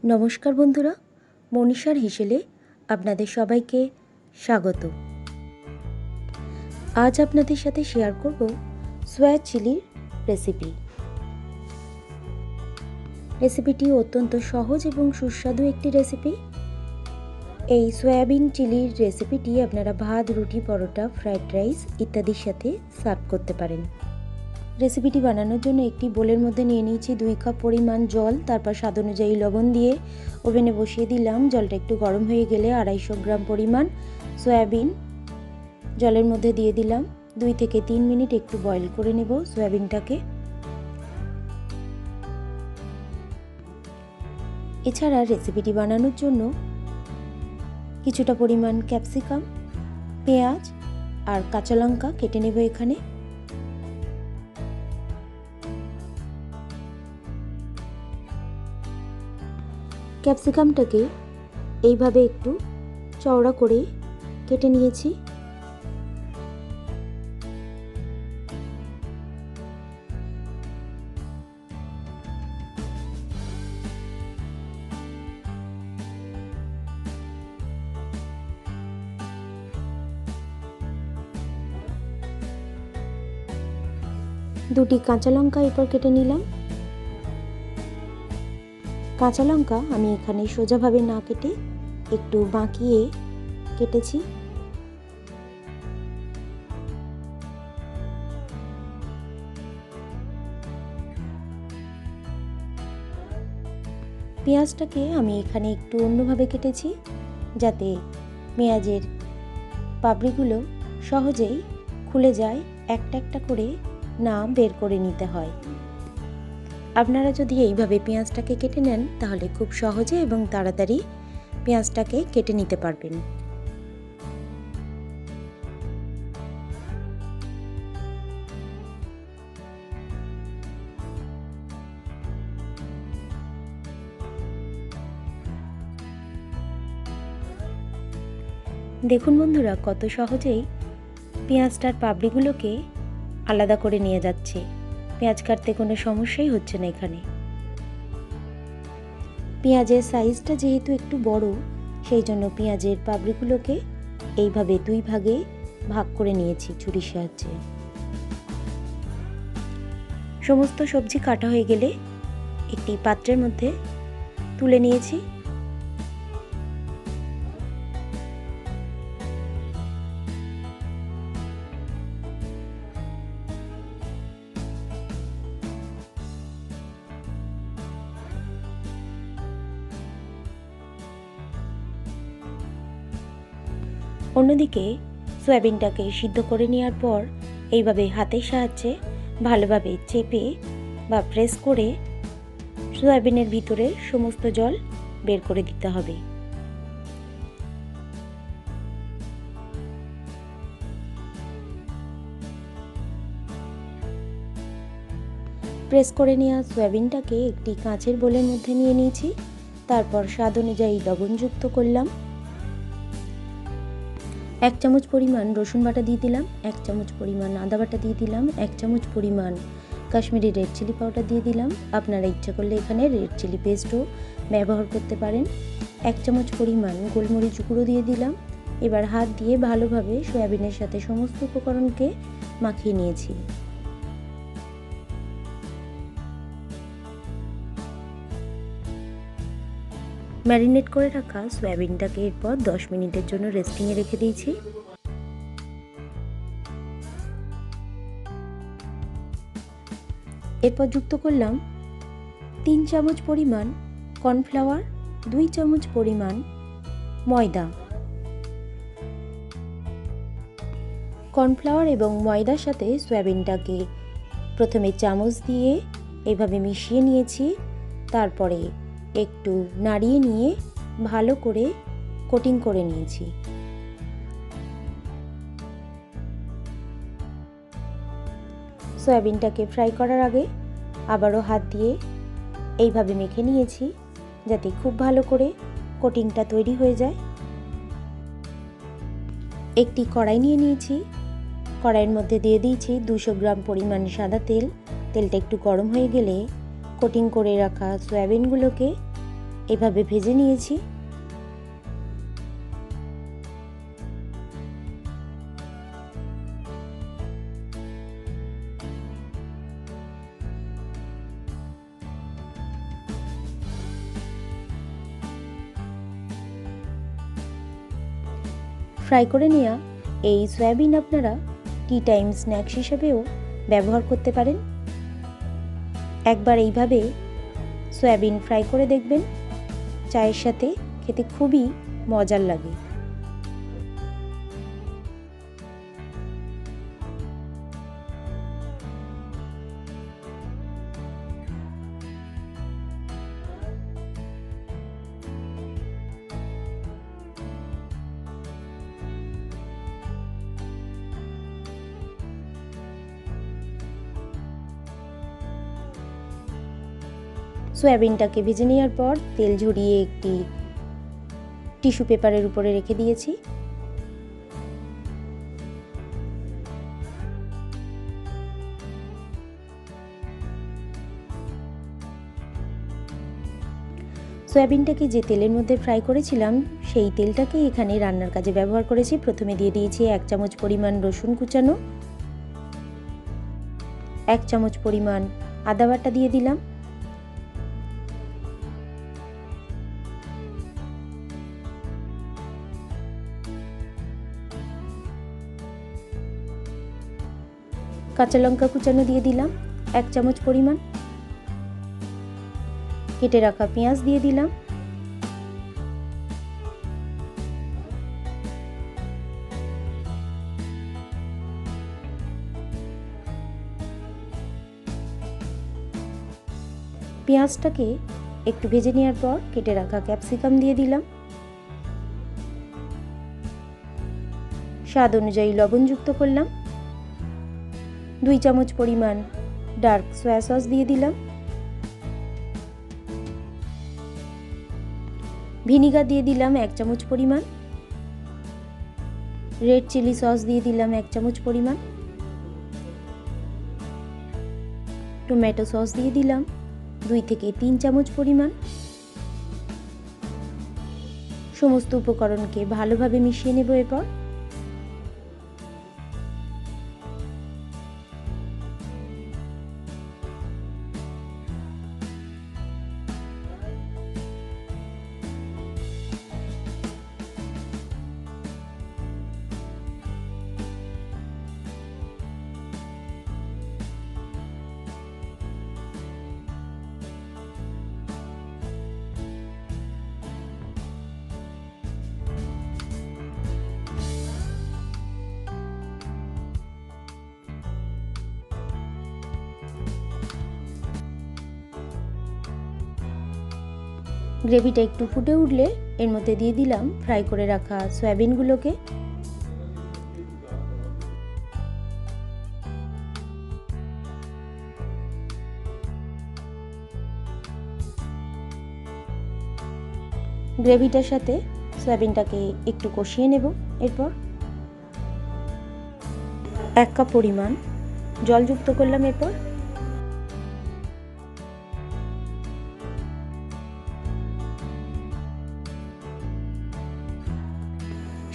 নমস্কার বন্ধুরা, মনীষার হিসেলে আপনাদের সবাইকে স্বাগত। আজ আপনাদের সাথে শেয়ার করব সয়া চিলির রেসিপি। রেসিপিটি অত্যন্ত সহজ এবং সুস্বাদু একটি রেসিপি। এই সয়াবিন চিলির রেসিপিটি আপনারা ভাত, রুটি, পরোটা, ফ্রাইড রাইস ইত্যাদির সাথে সার্ভ করতে পারেন। রেসিপিটি বানানোর জন্য একটি বোলের মধ্যে নিয়ে নিয়েছি 2 কাপ পরিমাণ জল, তারপর স্বাদ অনুযায়ী লবণ দিয়ে ওভেনে বসিয়ে দিলাম। জলটা একটু গরম হয়ে গেলে 250 গ্রাম পরিমাণ সয়াবিন জলের মধ্যে দিয়ে দিলাম। 2 থেকে 3 মিনিট একটু বয়েল করে নেব সয়াবিনটাকে। এছাড়া রেসিপিটি বানানোর জন্য কিছুটা পরিমাণ ক্যাপসিকাম, পেঁয়াজ আর কাঁচা লঙ্কা কেটে নেব এখানে। ক্যাপসিকামটাকে এইভাবে একটু চওড়া করে কেটে নিয়েছি। দুটি কাঁচা লঙ্কা এরপর কেটে নিলাম। কাঁচা লঙ্কা আমি এখানে সোজাভাবে না কেটে একটু বাঁকিয়ে কেটেছি। পেঁয়াজটাকে আমি এখানে একটু অন্যভাবে কেটেছি, যাতে পেঁয়াজের পাপড়িগুলো সহজেই খুলে যায়, একটা একটা করে না বের করে নিতে হয়। আপনারা যদি এইভাবে পেঁয়াজটাকে কেটে নেন তাহলে খুব সহজে এবং তাড়াতাড়ি পেঁয়াজটাকে কেটে নিতে পারবেন। দেখুন বন্ধুরা, কত সহজেই পেঁয়াজটার পাপড়িগুলোকে আলাদা করে নিয়ে যাচ্ছে। পেঁয়াজ কাটতে কোনো সমস্যাই হচ্ছে না এখানে। পেঁয়াজের সাইজটা যেহেতু একটু বড়, সেই জন্য পেঁয়াজের পাপড়িগুলোকে এইভাবে 2 ভাগে ভাগ করে নিয়েছি ছুরির সাহায্যে। সমস্ত সবজি কাটা হয়ে গেলে একটি পাত্রের মধ্যে তুলে নিয়েছি। অন্যদিকে সয়াবিনটাকে সিদ্ধ করে নেওয়ার পর এইভাবে হাতের সাহায্যে ভালোভাবে চেপে বা প্রেস করে সয়াবিনের ভিতরে সমস্ত জল বের করে দিতে হবে। প্রেস করে নেওয়া সয়াবিনটাকে একটি কাঁচের বোলের মধ্যে নিয়ে নিয়েছি। তারপর স্বাদ অনুযায়ী লবণ যুক্ত করলাম। 1 চামচ পরিমাণ রসুন বাটা দিয়ে দিলাম, 1 চামচ পরিমাণ আদা বাটা দিয়ে দিলাম, 1 চামচ পরিমাণ কাশ্মীরি রেড চিলি পাউডার দিয়ে দিলাম। আপনারা ইচ্ছা করলে এখানে রেড চিলি পেস্টও ব্যবহার করতে পারেন। 1 চামচ পরিমাণ গোলমরিচ গুঁড়ো দিয়ে দিলাম। এবার হাত দিয়ে ভালোভাবে সয়াবিনের সাথে সমস্ত উপকরণকে মাখিয়ে নিয়েছি। ম্যারিনেট করে রাখা সয়াবিনটাকে এরপর 10 মিনিটের জন্য রেস্টিংয়ে রেখে দিয়েছি। এরপর যুক্ত করলাম 3 চামচ পরিমাণ কর্নফ্লাওয়ার, 2 চামচ পরিমাণ ময়দা। কর্নফ্লাওয়ার এবং ময়দার সাথে সয়াবিনটাকে প্রথমে চামচ দিয়ে এইভাবে মিশিয়ে নিয়েছি। তারপরে একটু নাড়িয়ে নিয়ে ভালো করে কোটিং করে নিয়েছি। সয়াবিনটাকে ফ্রাই করার আগে আবারও হাত দিয়ে এইভাবে মেখে নিয়েছি, যাতে খুব ভালো করে কোটিংটা তৈরি হয়ে যায়। একটি কড়াই নিয়ে নিয়েছি। কড়াইয়ের মধ্যে দিয়ে দিয়েছি 200 গ্রাম পরিমাণ সাদা তেল। তেলটা একটু গরম হয়ে গেলে কোটিং করে রাখা সয়াবিনগুলোকে এভাবে ভেজে নিয়েছি। ফ্রাই করে নেওয়া এই সয়াবিন আপনারা টি টাইম স্ন্যাক্স হিসেবেও ব্যবহার করতে পারেন। একবার এইভাবে সয়াবিন ফ্রাই করে দেখবেন, চায়ের সাথে খেতে খুবই মজার লাগে। সয়াবিনটাকে ভেজে নেওয়ার পর তেল ঝরিয়ে একটি টিস্যু পেপারের উপরে রেখে দিয়েছি। সয়াবিনটাকে যে তেলের মধ্যে ফ্রাই করেছিলাম সেই তেলটাকেই এখানে রান্নার কাজে ব্যবহার করেছি। প্রথমে দিয়ে দিয়েছি 1 চামচ পরিমাণ রসুন কুচানো, 1 চামচ পরিমাণ আদা বাটা দিয়ে দিলাম, কাঁচা লঙ্কা কুচানো দিয়ে দিলাম 1 চামচ পরিমাণ, কেটে রাখা পেঁয়াজ দিয়ে দিলাম, পেঁয়াজটাকে একটু ভেজে নেওয়ার পর কেটে রাখা ক্যাপসিকাম দিয়ে দিলাম, স্বাদ অনুযায়ী লবণ যুক্ত করলাম, 2 চামচ পরিমাণ ডার্ক সয়া সস দিয়ে দিলাম, ভিনিগার দিয়ে দিলাম 1 চামচ পরিমাণ, রেড চিলি সস দিয়ে দিলাম 1 চামচ পরিমাণ, টমেটো সস দিয়ে দিলাম 2 থেকে 3 চামচ পরিমাণ। সমস্ত উপকরণকে ভালোভাবে মিশিয়ে নেব। এরপর গ্রেভিটা একটু ফুটে উঠলে এর মধ্যে দিয়ে দিলাম ফ্রাই করে রাখা সয়াবিনগুলোকে। গ্রেভিটার সাথে সয়াবিনটাকে একটু কষিয়ে নেব। এরপর 1 কাপ পরিমাণ জল যুক্ত করলাম। এরপর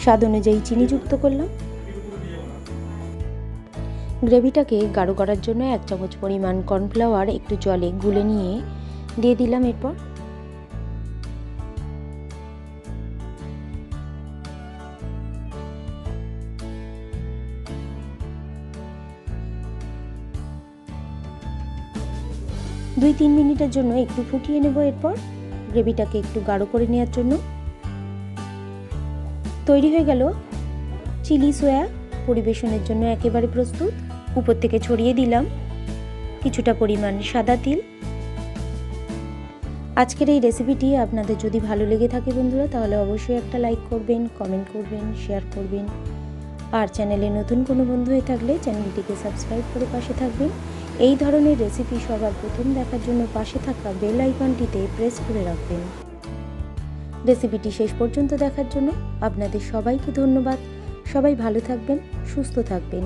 স্বাদ অনুযায়ী চিনি যুক্ত করলাম। গ্রেভিটাকে গাঢ় করার জন্য 1 চামচ পরিমাণ কর্নফ্লাওয়ার একটু জলে গুলে নিয়ে দিয়ে দিলাম। এরপর দুই 3 মিনিটের জন্য একটু ফুটিয়ে নেব। এরপর গ্রেভিটাকে একটু গাঢ় করে নেওয়ার জন্য তৈরি হয়ে গেল চিলি সোয়া। পরিবেশনের জন্য একেবারে প্রস্তুত। উপর থেকে ছড়িয়ে দিলাম কিছুটা পরিমাণ সাদা তিল। আজকের এই রেসিপিটি আপনাদের যদি ভালো লেগে থাকে বন্ধুরা, তাহলে অবশ্যই একটা লাইক করবেন, কমেন্ট করবেন, শেয়ার করবেন। আর চ্যানেলে নতুন কোনো বন্ধু হয়ে থাকলে চ্যানেলটিকে সাবস্ক্রাইব করে পাশে থাকবেন। এই ধরনের রেসিপি সবার প্রথম দেখার জন্য পাশে থাকা বেল আইকনটিতে প্রেস করে রাখবেন। রেসিপিটি শেষ পর্যন্ত দেখার জন্য আপনাদের সবাইকে ধন্যবাদ। সবাই ভালো থাকবেন, সুস্থ থাকবেন।